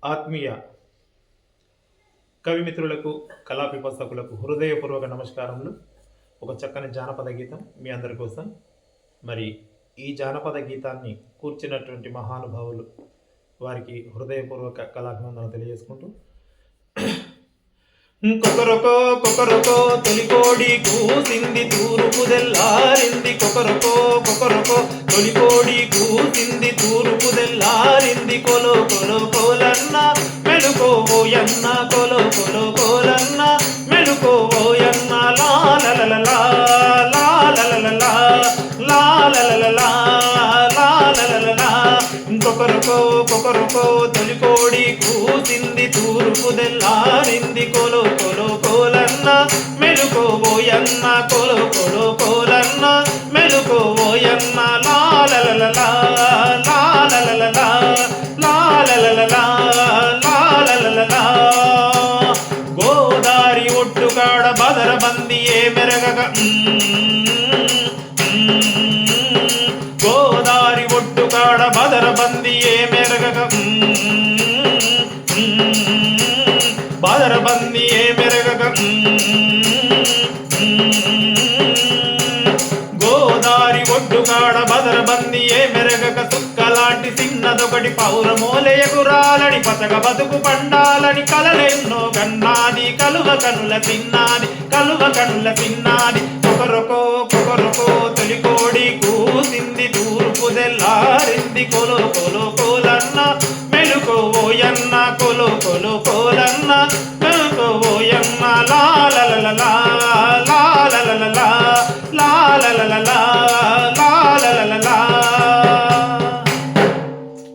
ఆత్మీయ కవిమిత్రులకు కళా పిపాసకులకు హృదయపూర్వక నమస్కారములు. ఒక చక్కని జానపద గీతం మీ అందరి కోసం. మరి ఈ జానపద గీతాన్ని కూర్చున్నటువంటి మహానుభావులు వారికి హృదయపూర్వక కళాభినందనలు తెలియజేసుకుంటూ, కొకరొకో కొకరొకో తొలికోడి కూసింది తూరుపు తెల్లారింది, కొకరొకో కొకరొకో తొలికోడి కూసింది తూరుపు తెల్లారింది, కొలో కొలో కోలన్న మెలుకోబోయన్న, కొలో కొలో కోలన్న మెలుకోబోయన్న, లాలలలా లాలలలా లాలలలా లాలలలా. కొకరొకో కొకరొకో తొలికోడి కూసింది తూరుపు తెల్లారింది, కొలో కొలో కోలన్న మెలుకోబోయన్న, కొలో కొలో కోలన్న మెలుకోబోయన్న, లాలలలా లాలలలా లాలలలా లాలలలా. గోదారి ఒట్టుకాడ బదరబంది ఏ మెరగక, గోదారి ఒట్టుకాడ బదరబంది ఏ మెరగక, బదరబంది ఏ మెరగక, గోదారి ఒడ్డుకాడ బదరబంది ఏ మెరగక, సుక్కలాంటి చిన్నదొకటి పౌరమోలయకురాలని పతక బతుకు పండాలని కలలెన్నో కన్నాది, కలువ కనుల తిన్నాది కలువ కనుల తిన్నాది. కొకరొకో కొకరొకో తొలికోడి కూసింది తూర్పు తెల్లారింది, కొలో కొలో కోలన్న మెలుకోబోయన్న, కొలో కొలో కోలన్న